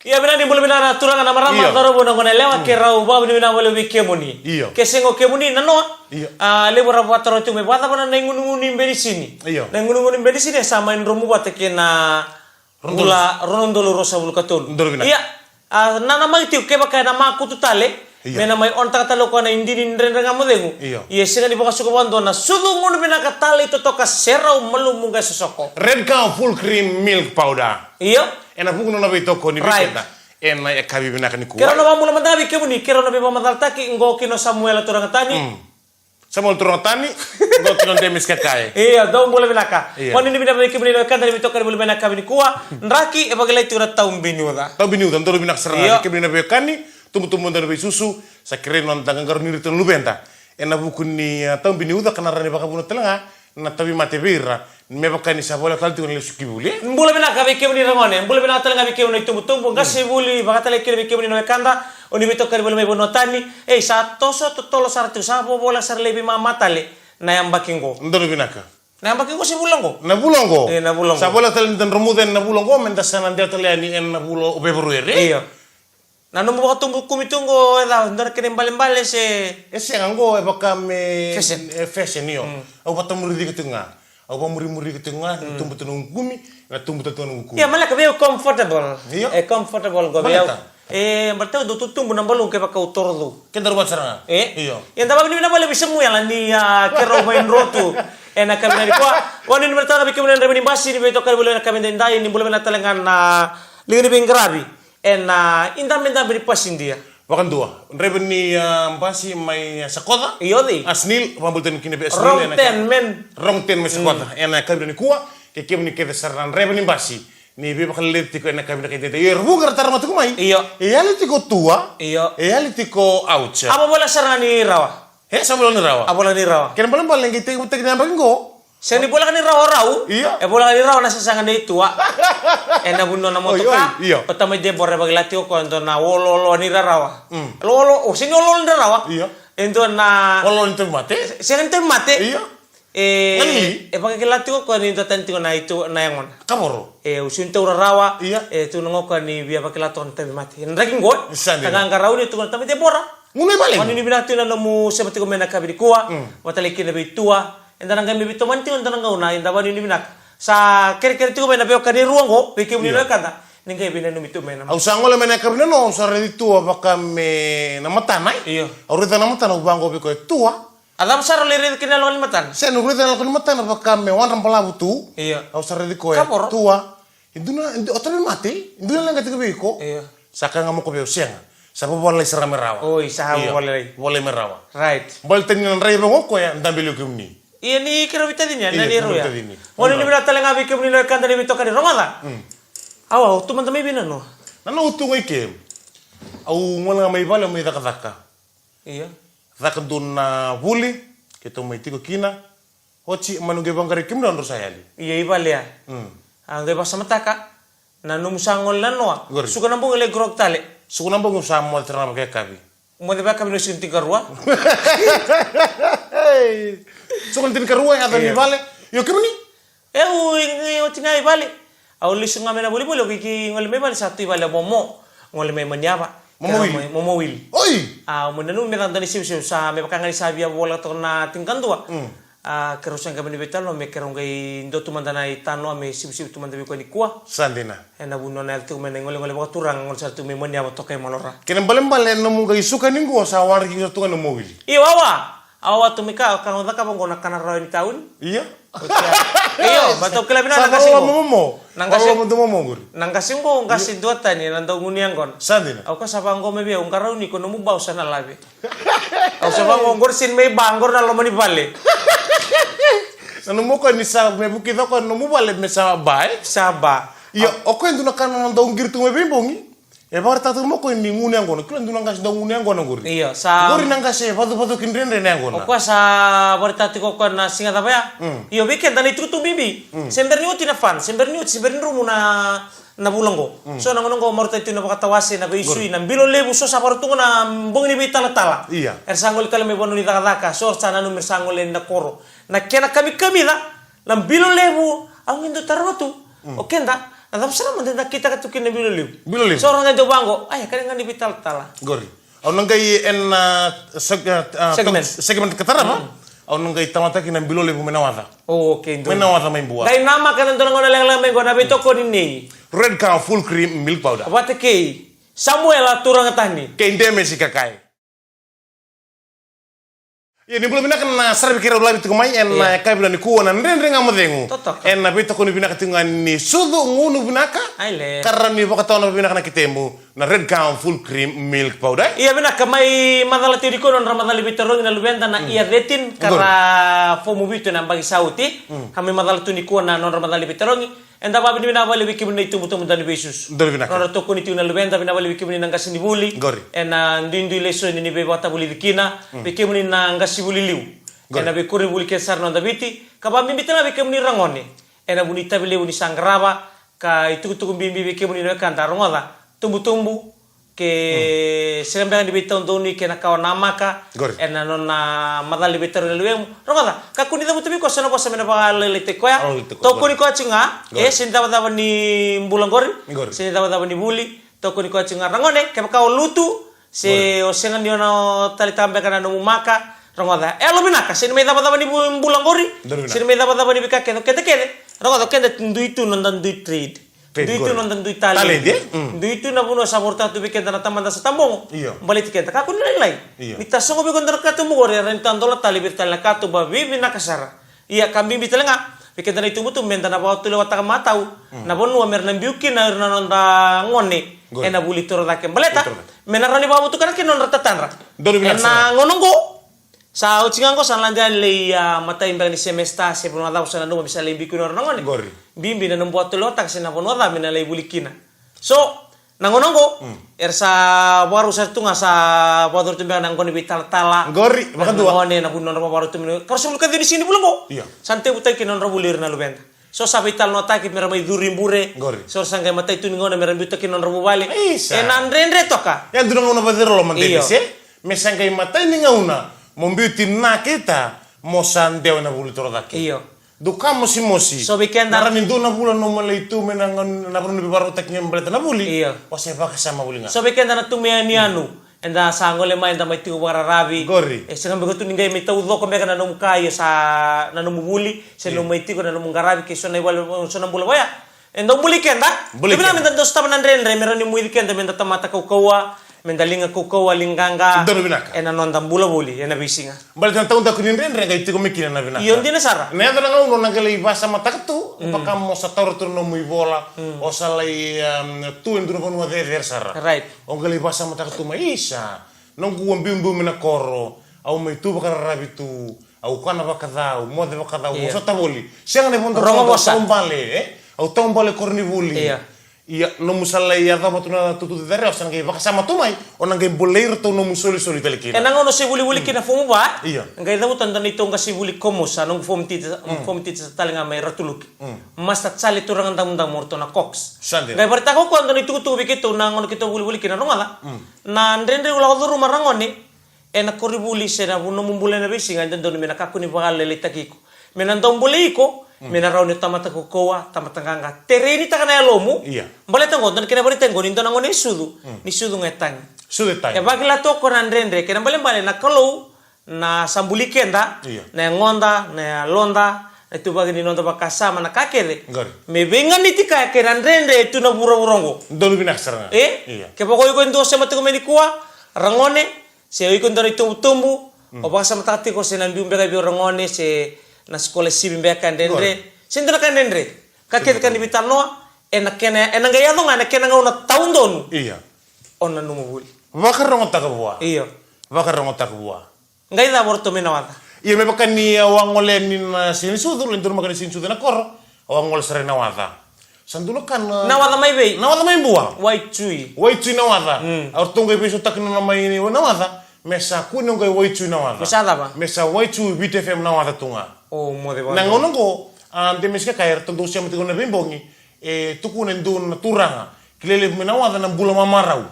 Iya benar ni boleh benar turangan nama ramah taro bona bona lewa ke rau ba ni na boleh wike moni. Ke sengo ke moni nano. Le bora buat taro tu me buat apa na ngunu-ngunu di sini. Na ngunu-ngunu di sini sama in romu buat ke na rondolo rosa bulu katul. Iya. Na mai tiu ke baka na ma kutu tale. Mena mai on taka talo ko na indini ndrenga modengu. Iya senga di boka suka bondo na sudu ngunu bena ka tale to toka serau melum munga sosoko. Red Cow full cream milk powder. Iya. Ena buku na be toko ni biseta. Ena e kabi bina kan ku. Kero na mamula mandabi ke muni, kero na be mamadal taki ngo kino Samuel turang tani. Samuel turang tani, ngo kino demis kakae. Iya, dong boleh binaka. Wani ni bina be ke muni kan dari bitoka boleh binaka bini kuah, nraki e bagelai tu taum bini uda. Taum bini uda, ndoro binak serah ke bini be kani, tumbu-tumbu ndoro be susu, sakire non tangan ni ritu lubenta. Ena buku ni taum bini uda kana rani baka buno telenga, na tabi mate bira. Me bakani sa bola kaltu ni lesu kibuli. Mbula bina ka bike muni rangone, mbula bina tala bike muni tumbu-tumbu, ngasi buli bakata lekir bike muni no kanda, oni bito kar bola me bonotani, sa toso to tolo sartu sa bola sar lebi mamatale na yang bakingo. Ndoro binaka. Na yang bakingo si bulongo. Na bulongo. Na bulongo. Sa bola tala den remuden na bulongo menta sanan dia tala ni en na bulo obeberuere. Iya. Na no mo tumbu kumitungo da ndar kene mbale se ango e bakame fashion yo. Au batamuri di ketunga. Aku muri ke tengah, tumbuh tenung gumi, tumbuh tenung gumi. Ya malah kebeu comfortable. Iya. Comfortable go beu. Bertau do tumbuh nambalo ke pakau tordo. Kentar buat serang. Iya. Yang tahu ni nambalo bisa mu yang ni kero main rotu. Enak kami ni kuah. Wani ni bertau tapi kemudian remen basi ni beto kali boleh kami dendai ni boleh menatalengan lingi ni binggrabi. Indam beri pasin dia. Wakan dua. Reben ni basi mai sekolah. Iyo di. Asnil pambultan kini be asnil. Rongten me sekolah. Enak kami ni kuah. Kekem ni kete saran reben ni basi. Ni be bakal letiko enak kami ni kete. Yerbu gertar matu kumai. Iyo. Letiko tua. Iyo. Letiko aucha. Apa bola saran ni rawa? Sama bola ni rawa. Apa bola ni rawa? Kena bola bola yang kita utek nampak go. Seni bola kan ni rawa. Iya. Bola kan ni rawa nasa sangan dia tua. Enak bundo na motoka. Iya. Pertama dia borre bagi latio ko ento na wololo ni rawa. Lolo, sini wololo ni rawa. Iya. Ento na wololo ni mate. Sini ento mate. Iya. Pakai latio ko ni ento tanti ko na itu na yang mana? Kamoro. Usunta ura rawa. Iya. Tu nongok ko ni biar pakai latio ento mate. Ndraking go. Tangang karau ni tu tapi dia borra. Mulai balik. Wani ni binatu na namu seperti ko mena kabiri kuah. Wataliki na bitua. Entar nggak bibit teman tiun entar nggak una. Entar wani ni binak. Sa kere-kere tu mena beo kani ruang go. Peki muni no kanta. Ningai bina no mitu mena. Au sangole mena kabina no sare di tua bakame na matana. Iya. Au rita na matana ubango biko tua. Adam saro lere kini alon matan. Sen rita na kini matana bakame wan rampalabu tu. Iya. Au sare di ko tua. Induna otobe mate. Induna lang katika biko. Iya. Saka ngamu ko beo siang. Sabu boleh serang merawa. Oh, isaha boleh. Boleh merawa. Right. Boleh tenin rai bangoko ya ndambelu kumni. Iya ni kira bitadinya, nani ro ya. Ini. Wani ni bila talenga bi kemni no kanda ni bitoka ni rongala. Awa, tu man tamay bina no. Nana utu ngai au ngala mai bala mai daka. Iya. Daka duna buli, kita mai tiko kina. Hoci manuge bangkari kimna ndo sayali. Iya ibalia. Angge basa mataka. Nanu musangol lanwa. Suka nambung ele grok tale. Suka nambung usamo terna pakai kabi. Mo de baka bino sinti karua. Suka tin karua ya ni vale. Yo kemni? O tinai vale. Au lisu ngamena boli ki ngol me vale satu vale momo. Ngol me manyaba. Momo wil. Oi. Mo nanu me tantani siu sa me baka ngali sabia bola to na tingkan tua. Kerusan kami betal no me kerong gai ndo tu mandana itano me siu tu mandabi ko ni kuah. Sandina. Ena buno na tu me ngol baka turang ngol satu me manyaba to kay malora. Kena balen no mo gai suka ningo sa war ki tu kan mo wil. Iwawa. Awa tumika kan udah kapang gona kana raw ni taun. Iya. Iyo, bato kila bina nangkasingo. Momo. Nangkasingo ngasi dua tani nando nguniang kon. Sandina. Au ka sabango me bia ungkaraw ni kono mu bausa na labi. Au sabango ngorsin me bangor na lomani bale. Nanu mo ko ni sa me bukito ko no mo bale me sa bae. Saba. Iyo, oko nduna kana nando ngir tu me bimbongi. Bar tatu mo ko ni nguniang kono. Kila nduna ngas do nguniang kono guri. Iyo, sa guri nangkase patu kinrende nang kono. Oko sa bar tatu ko na singa tapa ya. Iyo bikin tani tu bibi. Semberni uti na fan, semberni rumu na bulongo. So nangonongo morta itu na pakatawase na beisui na bilo lebu so sa partungo na bongni bi tala. Iya. Ersangol kala me bonu ni daka so sana no mersangol na koro. Na kena kami da na bilo lebu ang indo tarwatu. O kenda Atau sana mentenda kita katukin na biloliu. Biloliu. Seorang nga bango, ay kaya nga ni vital tala. Gori. Au nangai segmen katara ma. Au nangai tamata kina biloliu menawada. Oh, okay. Menawada main buah. Dai nama kan ndo ngona lang main gona beto ko ni. Red Cow full cream milk powder. Abate kei. Samuel aturang tani. Kei ndeme si kakai. Ya ni belum kan sarap kira ulah itu kumai en kai bilang ni kuona ndendre ngamadengu. En na bito ko ni binaka tingan ni sudu ngunu binaka. Aile. Karena ni baka tahu binaka na kitemu na red gown full cream milk powder. Iya binaka mai madala tiri ko non ramadali bitorong na lubenda na iya retin kara fomu bito na bagi sauti. Kami madala tuni ko na non ramadali bitorong. Enda babi ni binabali wiki muna itu mutani besus. Ndori binaka. Nora toko ni tuna lubenda binabali wiki muna ngasi ni buli. Gori. Ena ndindu leso ni be bata buli wikina. Wiki muna ngasi buli liu. Ena be kuri buli kesar non dabiti. Kabambi bitana wiki muna rangone. Ena bunita bile uni sangraba ka itu bimbi wiki muna kanta rongoda. Tumbu ke selembangan di bitong doni ke nakawan nama ka. Ena nona madali bitero leluem. Rongoda. Kakuni tamu tubi ko sana bosa mena pa lelete koya. Toko ni ko achinga. Sinta bata ni bulang gori. Sinta bata ni buli. Toko ni ko achinga rangone ke makau lutu. Se osengan ni ono tali tambe kana no maka. Rongoda. Lo binaka sin me bata ni bulang gori. Sin me bata ni bikake no kete. Rongoda kende nduitu nondan duit trade. Duitu nonton duit tali. Duitu na puno sa porta tu bikin tanah taman sa tambong. Balik tiket. Kakun nilai. Mita songo bikin tanah katu mo gore rentan dola tali birtal katu babi bina kasara. Iya kami bital nga. Bikin tanah itu mutu menta na bawa tu lewat matau. Na bonu amer na biuki na nonda ngone. Ena buli toro dakem baleta. Menarani bawa tu kan kinon rata tanra. Ena ngononggo. Sa ucingan ko san lanjan le mata imbang ni semesta se puno ada usana no bisa le bikin orang ngone. Bimbi na membuat lotak sina pono da mina le bulikina. So nangononggo ersa baru sa tunga sa badur tumbang nang koni bital tala. Gori makan dua. Ngone na puno baru tumbang. Karso luka di sini belum kok. Iya. Sante butai kinon bulir na lubenda. So sa vital nota ki meramai durimbure. So sangkai mata itu ngone merambi to kinon rabu bale. Enandrendre toka. Yang dunong una badero lo mantese. Mesangkai mata ini ngauna. Membiuti na kita mosan dewa na buli toro dake. Iyo. Duka mosi. So bikin naranin do na bulan no mala itu menangan na pruno bibaru tak nyem baleta na buli. Iyo. Wase ba kasama buli nga. So bikin na tumia ni anu. Enda sangole mai enda mai tiu bara rabi. Gori. Sengan begitu ningai mai tau do ko meka na no kaya sa na no buli, se no mai tiu na no ngarabi ke sona igual sona bula baya. Enda buli kenda. Ibina minta dos taban andre merani muidi kenda minta tamata kawa. Mendalinga kuko walinganga ena nonda bula buli ena bisinga bal tan taunda kunin rendre ga itu komikina na binaka iyo ndina sara ne anda ngau no nangale ibasa mataktu pakam mo sa tawr turno muy bola o salai tu enduro ponu de sara right ongale ibasa mataktu maisha non ku mbimbu mena koro au mai tu bakar rabitu au kana bakadau mode bakadau mo sa taboli sengane ponto tombale au tombale kornivuli iya no musala iya da matuna tutu de dere osan ngai baka sama tumai onan ngai boleir to no musoli telekina enang ono se buli kina fomu ba iya ngai da mutan dan itu ngasi buli komosa no fomti talinga mai ratuluki mas tat sali turang ndam morto na cox ngai berta ko kuando itu tu bikitu nang ono kita buli kina ronga na ndendre ula oduru marangoni ena kori buli se na buno mumbulena bisi ngai dan mena kakuni bagale letakiko mena ndombule iko mena rauni tamata kokoa tamata nganga tereni takana lomu iya bale tango dan kena bale tango nindo nango ni sudu ngetang ya bagila to konan rendre kena bale na kalau na sambuli kenda na ngonda na londa itu bagi ni nonda bakasa mana kakere me bengan nitika kena rendre itu na burongo dolu binak saranga iya ke pokoknya ko ndo sema to meni kuwa rangone se iko ndo tumbu o basa matati ko se nambi umbega bi rangone se na sekolah si bimbe kan dendre sindra kan dendre kaket kan dibital noa enak gaya dong enak kena ngau tahun donu iya onna numu buli bakar rongo takabua iya bakar rongo takabua ngai da morto menawata iya me bakan ni wangole ni sini sudu lentur makan sini sudu na kor wangol sere nawata sandulo kan nawata mai bei nawata mai buang wai cui nawata ortungo episo takno na mai ni nawata mesa kuno ngai wai cui nawata mesa apa mesa wai cui BTFM nawata tunga oh mo de na ngono ko de meska kair tentu sia mati kona bimbongi tuku nendun turanga kilele menawa na bula mamarau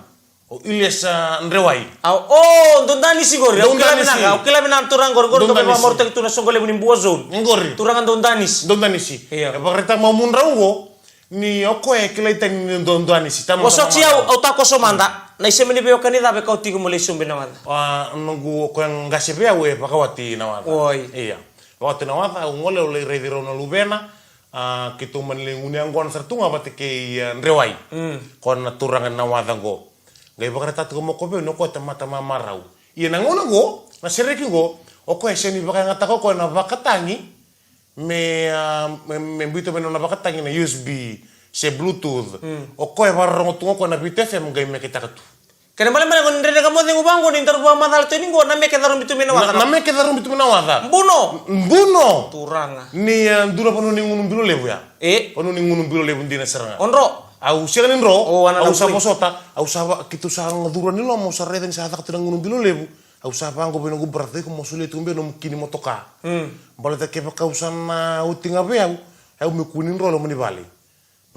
o ilyas ndrewai oh dondani sigori ukila minan turang gor to ba morte tu na songole bunin buozon ngori turanga dondani si e bagreta mau munrau go ni okoe kilaitan ni ndondani si tama. Osok siya au tako somanda. Na ise meni beo kanida be kau tigo mulai sumbe na wada. Nunggu ko yang ngase bea we pakawati na wada. Oi. Iya. Pakawati na wada ngole ule rediro na lubena. Kitu menlinguni anggon sertunga pati ke nrewai. Kon naturangan na wada go. Ngai bakara tatu mo ko be no ko tama marau. Iya nangono go, na sereki go. Oko eseni bakara ngata ko na bakatangi me bito me na bakatangi na USB. Se Bluetooth. Oko e barro tungo ko na BTFM ngai me kita katu. Kena malam mana kon ndere kamo dengu bango ni ntar buang madal teni go na me ke darum bitu me na wada. Na me ke darum bitu me na wada. Mbuno. Turanga. Ni dura panu ni ngunum bilo lebu ya. Panu ni ngunum bilo lebu ndina seranga. Onro. Au sianin ro. Au sa mosota. Au sa kitu sa ngdura ni lo mo sa reden sa tak tenang ngunum bilo lebu. Au sa pango beno go berarti ko mo sule tumbe no kini motoka. Balata ke pa kausana utinga be au me kunin ro lo mani bali.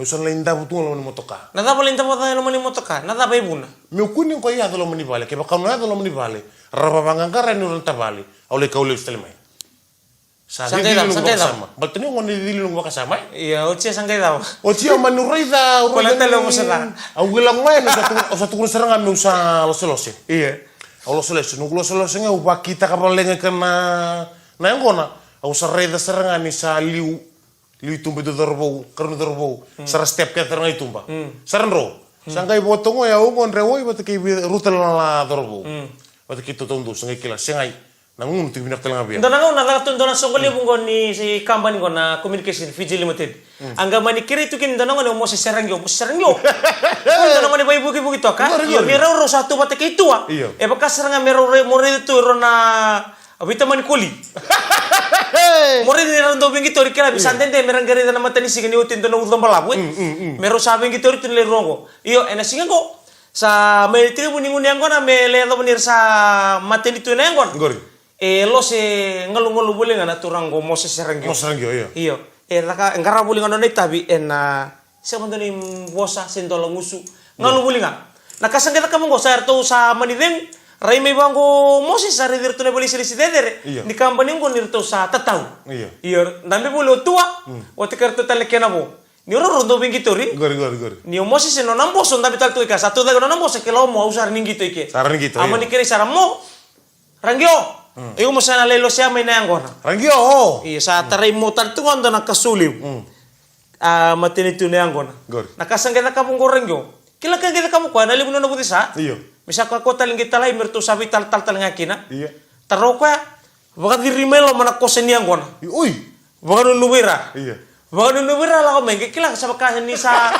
Usan lain dabu tu lo mani motoka. Nada boleh inta bota lo mani motoka. Nada ba ibuna. Me kunin ko ya lo mani bali. Ke pa kauna lo mani bali. Raba bangangara ni ro tabali. Au le kaule stelmai. Santai dah. Baltani ngoni dili nung bakasama. Iya, ocia santai dah. Ocia manurai da. Kola tele mo serang. Au gelang mai o satu kun serang me usa loselose. Iya. Au loselose nung loselose nga upa kita kapalenga kana na ngona. Au sarre da serang ni sa liu tumbe do dorbo, karno dorbo. Sara step ka terang itumba. Saranro. Sangai botongo ya ungon rewoi batke rutel la dorbo. Batke to tondo sangai kila sengai. Nangun tu binak telang abia. Ndana ngau na tun dona songoli bungo ni si company ko na communication Fiji Limited. Angga mani kiri tu kin ndana ngau mo si serangyo. Ndana ngau bai buki to ka. Yo mero ro satu bate ke itua. E baka seranga mero mo re tu ro na abita mani kuli. Mo re ni ro bingi tori kala bisandende merang gari dana matani sigani utin dona udon balabu. Mero sabe bingi tori tu le rongo. Iyo ena singo sa me tribu ningun yang gona me le do menir sa mateni tu nengon. Gori. Lo se ngalu boleh ngana turang go mo se serangyo. Mo serangyo iya. Iyo. Laka ngara boleh ngano nei tabi ena se mandoni bosa sendolo ngusu. Ngalu boleh nga. Nakasang kita kamu go sa to sa manidem rai me bango mo se sa redir to ne boleh sili sidere. Ni company go nirto sa tatau. Iya. Iyo. Ndambe boleh tua. O te karto tale kenabo. Ni oro rondo bingitori. Gori. Ni o mo se no nambo so ndabi tal to ika. Satu dago nambo se ke lo mo usar ningito ike. Saran gitu. Amani kere saramo. Rangyo. Iyo mo sana lelo siya may nayangona. Rangyo. Iya sa taray mo tantungan do nakasuliw. Matinito nayangona. Nakasangkita ka mong rangyo. Kila ka kita kamu kwa nalimuno na buti sa. Iyo. Misa ka ko taling kita lay merto sabi tal ngakina. Iya. Taro kwa baka dirimelo manakose niyangona. Uy. Baka nunubira. Iya. Baka nunubira la ko mengke kila sa baka ni sa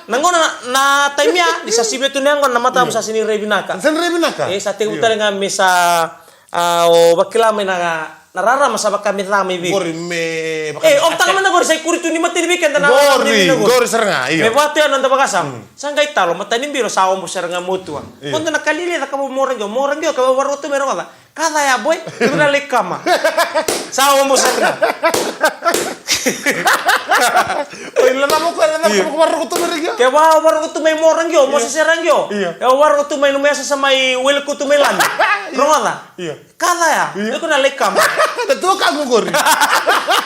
nangona na time ya di sa sibeto niyangona na mata mo sa sini rebinaka. San rebinaka. Sa te utale nga misa o bakila me narara masaba kami rame bi. Gori me. Om tangan mana gori sai kuritu ni mati bi kan na. Gori seranga iya. Me bate anu nda bakasam. Sangai talo mata ni biro sawo mo seranga mutua. Kondo nakalile da kamu morangyo ka waro tu mero kala. Kada ya boy, dura lekama. Sawo mo seranga. Oi la namo ko waro tu merigyo. Ke waro tu me morangyo mo serangyo. Ya waro tu me no mesa sa mai wel ku tu melan. Ronga. Iya. Kada ya. Ko na lekama. Tetua kamu gori.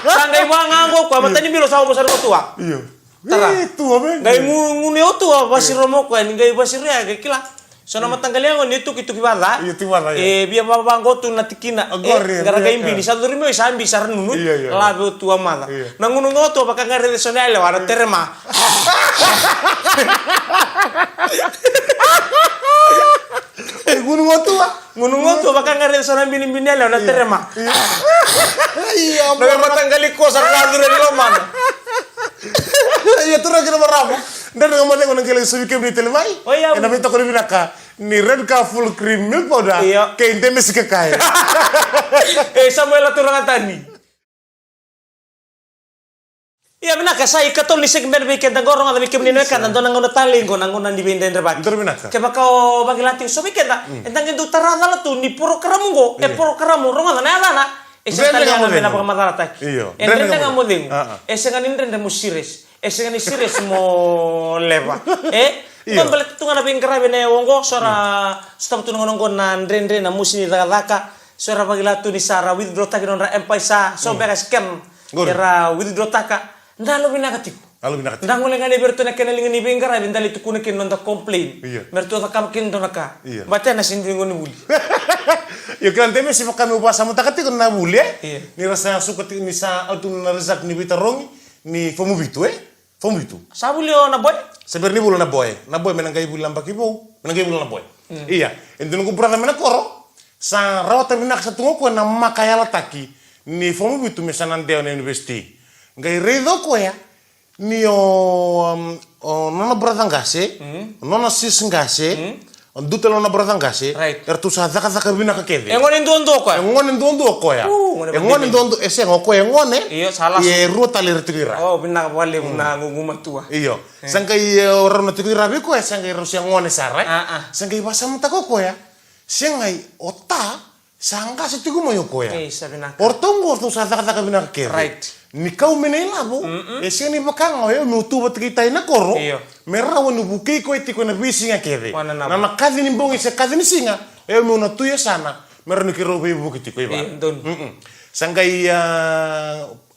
Sangai bangango ko mata ni biro sawo mo seranga tua. Iya. Tara. Tua men. Ngai ngune tua basir romo ko ngai basir ya ke kila. Sona matanggalia ngoni itu kibala. Iya tibala ya. Biya babanggo tu natikina. Gara-gara imbi ni sa dorimo isa imbi sa renunut. Labe tua mala. Nangunung ngoto baka ngare de sonale wara terema. Gunung ngoto baka ngare de sonale binile wara terema. Iya. Ngai matanggali ko sa radure di lomana. Iya tura kira berapa? Dan dengan mana orang kalian sudah kembali telemai? Oh iya. Enak itu kalau binaka ni red ka full cream milk powder. Iya. Kayak inti mesti kekaya. Samuel turang tani. Iya binaka saya katol ni segmen bikin tangorong ada bikin ni kan nanti nangon taling ko nangon di benden terbang. Betul binaka. Kaya kau bagi latih so bikin tak? Entang itu tarada lah tu ni puro keramu puro keramu rongan na ala. Esa talian na pakamatala tak. Iyo. Entang nga mo ding. Esa nga nindren mo series. Esa nga ni series mo leva. Kon balik tu nga na bingkarabe na wongo sora stop tu ngonong na ndren na musini daka sora bagi latu ni sara withdraw takin on ra empay sa so beka scam era withdraw taka ndalo binakatiku. Alu binaka. Ndangole ngane berto na kenali ngani bengara bindali tukune kin nonda complain. Merto ta kam kin donaka. Bate na sindi ngoni buli. Yo kan teme si kami ubah sama takati kon na buli. Ni rasa suka ni sa autu na rezak ni bitarongi ni fomu bitu Fomu bitu. Sabuli o na boy. Sebenarnya bulu na boy. Na boy menanggai bulu lambaki bau. Menanggai bulu na boy. Iya. Endo nunggu brother menakoro. Sa rawata minak sa tungo ko na makayala taki ni fomu bitu mesanan deo na university. Ngai redo ko ya. Ni nona brother ngase. Nona sis ngase. Duta lona brother ngase. Ertu sa zaka binaka kede. Engon ndondo ko. Engon ndondo ko ya. Engon ndondo ese ngoko engone. Iyo salah. Ye ruta le retira. Oh binaka wale na nguma tua. Iyo. Sangkai orang retira biko ya sangkai rusia ngone sare. Sangkai basa mutako ko ya. Sengai ota sangka setigu moyo ko ya. Ortongo orto sa zaka binaka kede. Right. Ni kau menela bu, esi ni bakang oyo nutu batkita ina koro, merawa nubuki ko iti ko na bisinga kere. Na nakadi ni bongi se kadi ni singa, oyo mu na tuya sana, meron kiro be bukiti ko iba. Sangkai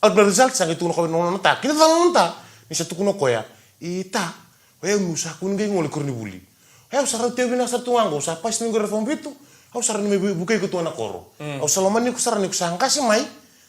out result sangkai tuno ko no nata, kita tang nata, ni sa tukuno ko ya, ita, oyo mu sa kun ngai ngoli kurni buli. Oyo sarau teo bina sa tuango, sa pas ni reform bitu, au sarau ni bukai ko tuana koro. Au saloman ni ko sarau ni ko sangka si mai.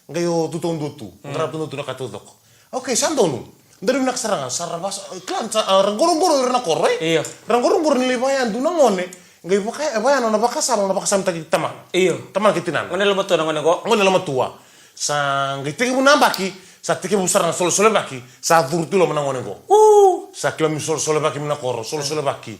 Ngayo tutong dutu, ngarap tutu na katudok. Okay, sandonu. Dari nak serangan, sarabas, klan, ranggorong-gorong na korre. Iya. Ranggorong-gorong nilai bayan, du ngone. Ngayo pakai bayan, na bakasam tagi teman. Iya. Teman kitinan. Ngone lama tua, ngone ko. Ngone lama tua. Sa ngitiki bu nambaki, sa tiki bu sarang sole baki, sa turtu lo menang ngone ko. Sa kilo mi sole baki menakoro, sole baki.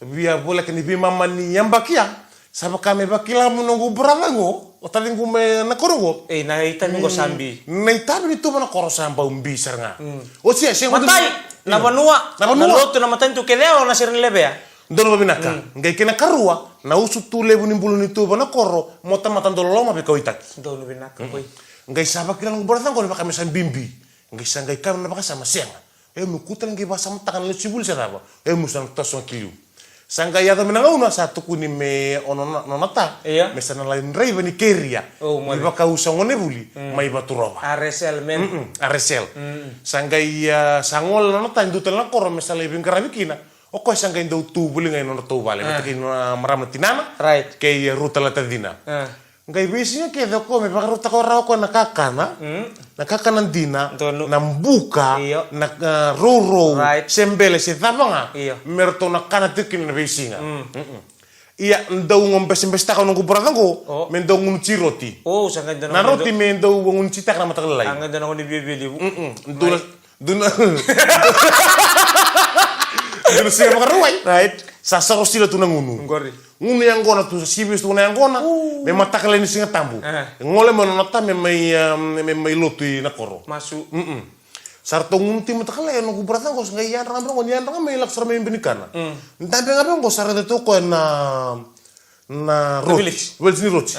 Biar boleh kini bi mama ni yang bakia. Sama kami bakila menunggu beralango, otali ngume na korongo. Na ita nunggu sambi. Na ita ni tu mana koro samba umbi saranga. O sia sia matai na banua. Na lotu na matai tu kedeo na sirin lebe ya. Dono babinaka. Ngai kena karua na usu tu lebu ni bulu ni tu bana koro mota matan dolo loma be koitak. Dono binaka koi. Ngai saba kila nunggu beralango ni bakami san bimbi. Ngai sangai kam na bakasa sama sianga. Mukutan ngai basa matakan le sibul saraba. Musan tosong kiliu. Sangka ya temen una satu kuni me ono nonata me sana lain rei bani keria di baka usangone buli mai baturoba aresel men aresel sangka ya sangol nonata indutel na koro me sala ibin karabikina oko sangka indu tu buli ngai nono tu bale mati maram tinana right ke ruta la tadina ngai bisinya ke doko me baka ruta ko raw ko nakakana nakakana dina nambuka na roro sembele se tabanga merto nakana tikin na bisinya iya ndau ngombes ta kono kubratango mendau ngunci roti sangka na roti mendau ngunci tak na matakalai anga dana ngoni bibili duna duna sing makaruai right sasa rosila tu nangunu ngunu yang gona tu sibis tu yang gona me matakale ni singa tambu ngole mo nota me mai lotu na koro masu sarto ngunti matakale no kubratan ko ngai yan rang me lak sarme benikana ntambe ngabe ngo sarade to ko na roti welni roti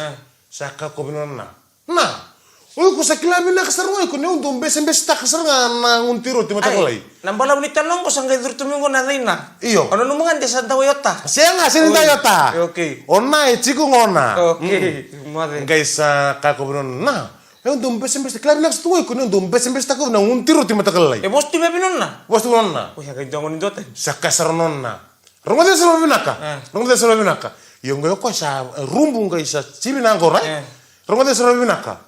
saka ko binona na Oy ko sa kilabi na kasarwa ko ne undom besen ta kasarwa na untiro ti matakalai. Nambala ni tanong ko sangay durtumingo na na. Iyo. Ano numangan di sa Toyota? Siya nga sin Toyota. Okay. Onna chiku ngona. Okay. Made. Guys kako binon na. Undom besen kilabi na kasarwa ko ne undom besen ta ko na untiro ti matakalai. Boss ti bebinon na. Boss ti nonna. Oy kay jangon dote. Sa kasarnon na. Rongode sa binaka. Yung ngayon ko sa rumbu ngay sa sibina ngora. Rongode sa binaka.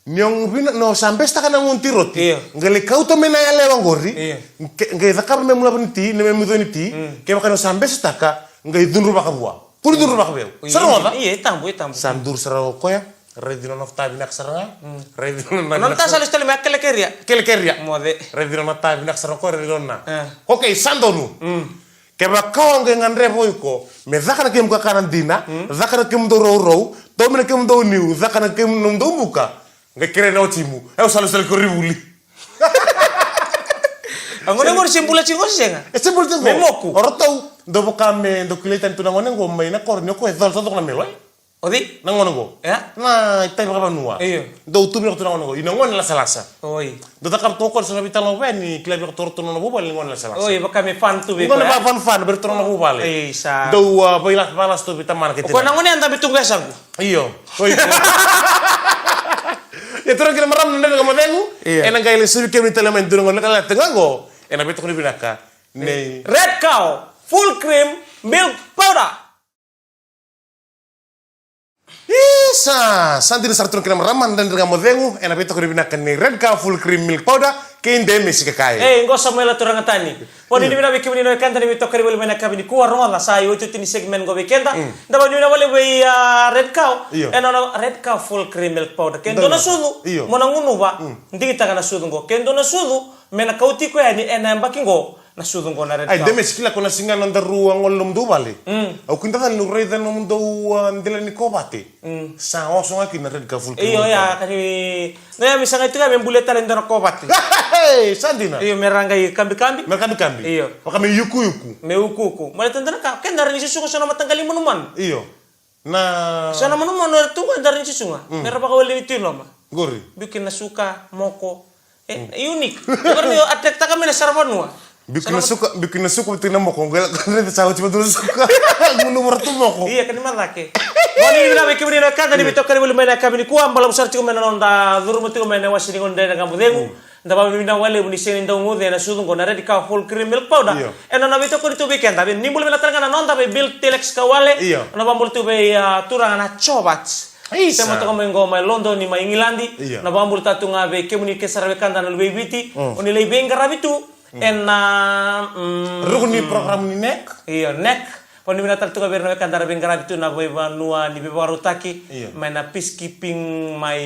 Nyong bina no sampai sta kana ngunti roti ngale kauto mena ya lewang gori ngai zakar me mula beniti ne me mudoniti ke makano sampai sta ka ngai dunru baka bua puri dunru baka beu sarwa iya tambu sandur saraw ko ya redino nofta binak saranga redino non ta salis tele makele keria mode redino nofta binak saranga ko redino na okay sandonu ke bakao ngai ngandre boyko me zakana kem ka karandina zakana kem do row to me kem do niu zakana kem num do buka nggak kira na timu, selalu koribuli. Angone ngor simbula cingo senga. Simbul cingo. Memoku. Orang tahu, do kami do kulitan tu nangone ngo maina kornyo ko edal satu na meloi. Odi? Nangone ngo. Ya? Na itai baka nua. Iyo. Do tu mi ko nangone ngo. Inangone la salasa. Oi. Do takar to ko sa bitan lo ni klab ko torto no bubal nangone la salasa. Oi, baka me fan tu be. Ngone ba fan bertorno na bubal. Sa. Do balas tu bitan man kitin. Ko nangone anda bitunggasan. Iyo. Oi. Ke turang kina maram nende ngamo tengu. Enang kaya lesu kemi telemen turang ngone kala tengah go. Enak betul ni binaka. Nei. Red Cow full cream milk powder. Isa, santi na sartun kina maraman dan ngamo tengu. Enak betul ni binaka ni Red Cow full cream milk powder. Kain demi si kakay. Enggak sama lah turang tani. Poni ni bina bikin ni kan tani betul kari boleh mana kami ni kuar ronga saya itu tini segmen go weekend dah. Dapat ni boleh beli Red Cow. Eno Red Cow full cream milk powder. Kendo na sudu. Mona ngunu ba. Ndi kita kana sudu go. Kendo na sudu. Mena kauti ko yani ena baking go. Na sudu go na Red Cow. Ay demi sikila ko na singa nanda ruang ngolom do bali. Au kinta tan lu rei dan mundo ndela ni ko bate. Sa oso ngaki na Red Cow full cream. Iyo ya kani. Na misalnya itu kan membuletan ndana ko bate. Hey, sandina. Iyo merangai kambi-kambi. Kambi. Iyo. Maka me yuku. Me uku. Mulai tentang kau. Kan dari susu sana matanggali minuman. Iyo. Nah. Sana minuman itu kan dari susu nggak. Mereka bakal beli itu loh mah. Gori. Bikin nasuka, moko. Unik. Karena yo atek tak kami nasarapan nua. Bikin nasuka betul nama moko. Gak ada sahaja cuma dulu suka. Nomor tu moko. Iya kan mana ke. Wani bila bikin beri kan tadi betul kali boleh main kami ni kuam balam besar cuma main nonda. Dulu mesti main wasi ni konde dengan kamu dengu. Ndaba bina wale buni sing ndo ngode na sudung ko na Red Cow full cream milk powder eno na bito ko dito weekend tabi nimbul mena taranga na non tabi build telex ka wale na bambul tu be turanga na chobat temo to ko mengo mai London ni mai Engilandi na bambul tatu nga be kemuni ke sarwe kanda na lebe biti oni lebe ngarabitu en na rugni program ni nek nek poni bina tatu ka be na kanda be ngarabitu na be banua ni be warutaki mai na peacekeeping mai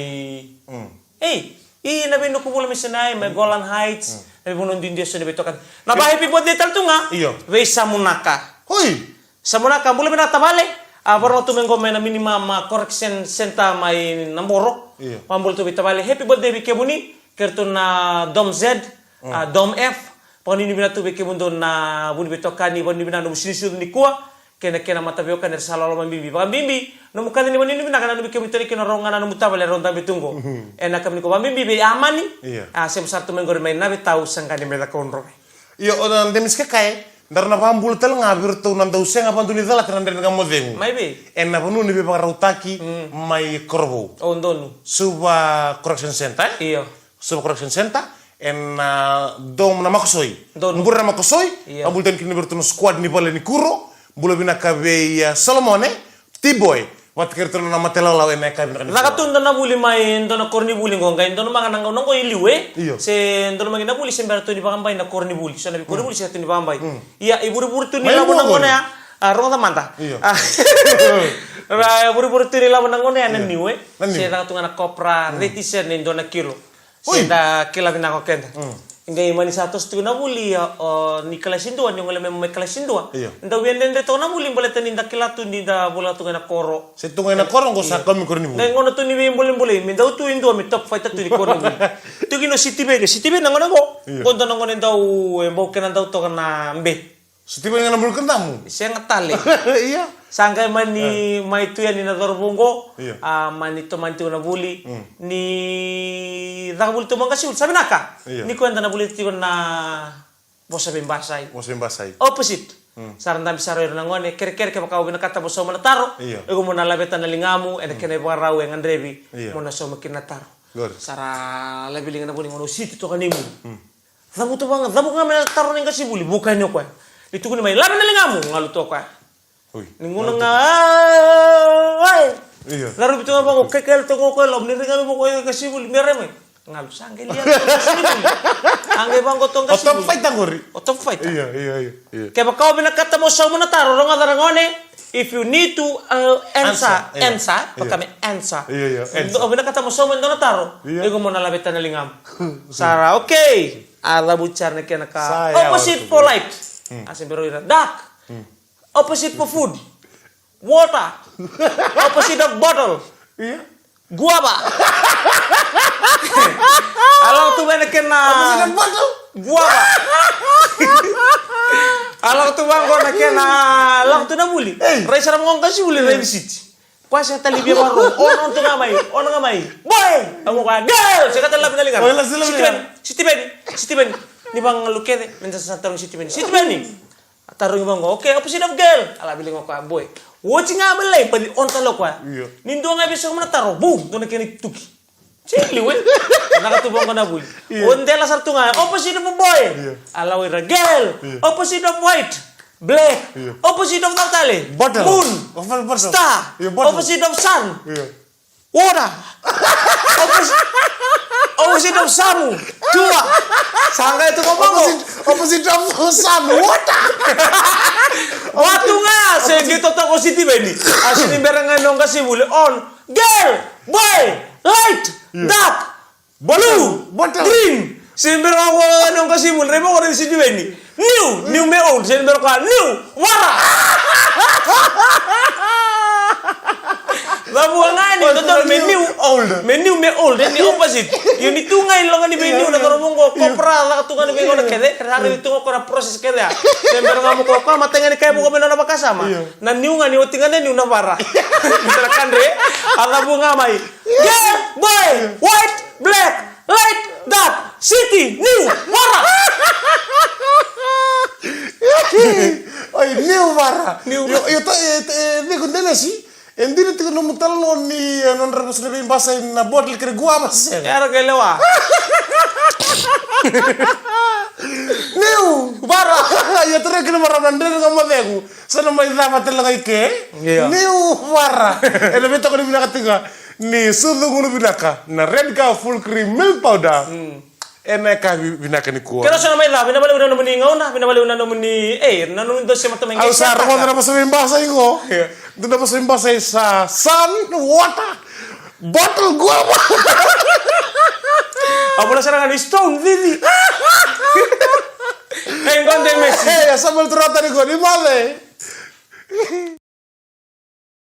nabi nuku bola misenai me Golan Heights nabi bunon din dia sene betokan na ba happy birthday tal tunga we samunaka hoi samunaka boleh bena tabale abaro tu mengo mena minima ma correction center mai namboro pambol tu bitabale happy birthday bi kebuni kertun na dom Z dom F poni ni bina tu be kebundo na buni betokani boni bina no sinisu ni kuwa kena mata biokan dari salalo mambimbi bambimbi no mukani ni bani ni bina kana no bikemi tori kena rongana no mutabale ronda betungo enak kami ko bambimbi be amani se besar tu menggor main nabi tahu sangkani mela konro odan demis ke kai darna pambul tel ngabir tu nanda useng apa tuni dala tenan den ngamo demu mai be enna panu ni be parautaki mai korbo ondonu suba correction center suba correction center enna dom na makosoi mbur na makosoi pambul ten kini bertunu squad ni pale ni kuro bulo bina kabe ya Solomone T-boy wat kerto na matela lawe na kabe na nakatunda na buli mai ndona korni buli ngonga ndona manga nanga nongo iliwe se ndona manga na buli semberto di bambay na korni buli so na korni buli se tuni bambay iya iburu-buru tuni la bonangone ya ronda manta iburu-buru tuni la bonangone ya niwe se nakatunga na kopra retisen ndona kilo se da kila bina ko kenda Ingai mani satu stu na buli ni kelas indua ni ngole memang kelas indua. Nda wende to na buli boleh tani nda kilatu ni da bola tu ngana koro. Se tu ngana koro ngo sa kami korni buli. Ngono tu ni boleh mi da tu indua mi top fighter tu ni korni buli. Tu gino city be na ngona go. Kondo na ngone ndau embo kenan dau to kana mbe. City be ngana bul kentamu. Se ngatale. Iya. Sangkai mani mai tu ya ni na dorbongo. Mani to mantu na buli. Ni da buli to mangasi sabi naka. Ni ko anda na buli ti na bosa bembasai. Opposite. Saran tambi saro na ngone ker-ker ke bakau bina kata bosa mana taro. Ego mo na labetan na lingamu ene kene barau yang andrebi. Mo na so makin na taro. Sara labeling na buli ngono situ to kanimu. Zamu to bang zamu ngamel taro ning kasi buli bukan yo kwa. Itu kun mai laben na lingamu ngalu to kwa. Ninguno nga laru bitu apa kok kekel to kok lom ni ringa mo ko kasi buli mereme ngalu sangge lihat angge bang ko tong kasi otop fight angori otop fight iya ke bakau bina kata mo sa mo na taro ronga darangone if you need to answer pakame answer do bina kata mo sa mo na taro ego mo na labetan na lingam sara okay ala bucar ne kena ka opposite polite asin biro ira dak opposite for food, water, opposite of bottle, guava. Alang tu mana kena opposite of bottle, guava. Alang tu bang kena kena, alang tu na buli. Raisa na mong kasi buli rin sit. Pas yang tali biar baru, orang tu ngamai, boy, kamu kah, girl, saya kata lebih nalikan. Siti Ben, ni bang lukete, minta santarung Siti Ben ni. Tarung bang oke apa sih girl ala bilang ko boy woci nga balay padi on talo kwa nindo nga bisa mo na taro boom to na kini tuki Chili we. Nakatubong ko na boy. Undela sa tunga. Opposite of a boy. Allow it a girl. Opposite of white. Black. Opposite of Natale. Moon. Star. Opposite of sun. Water. Opposite of Samu. Tua. Sangga itu ngomong. Opposite of sun. Water. Waktu nga. Segitu toko city ba ini? Asin imberangan nung kasi muli. On. Girl. Boy. Light. Dark. Blue. Green. Simberangan ko nung kasi muli. Remo ko rin si Juweni. New. New me old. Simberangan ko. New. Wara. Labuangan ni total menu old ni opposite. Yun itungay lang ni menu na karumong ko kopra la katungan ni ko na kede karang itu ko na proses kede. Sember ngamu ko ka matengan ni kay mo ko na makasama. Na new nga ni utingan ni na para. Misalkan re ala bunga mai. Yeah, boy, white, black, light, dark, city, new, wara. Oy, new wara. Yo ni kundela sih. Hindi na numutal no ni non rebus na basa na bottle kre gua mas. Era que lewa. New bara ya tere kena mara bandel ngamadegu. Sana mai dama telang ike. New bara. Ele beto ko ni binakatinga ni sulu ngunu binaka na red ka full cream milk powder. Enak binaka ni kuah. Kero sana mai la binabali una no muni ngauna binabali una no muni nanu ndo se mata mengai. Au sa ro na basa basa ingo. Ndo na basa basa sa sun water bottle guava. Apura serangan stone Vivi. Enconde Messi. Sabal trata ni ko di male.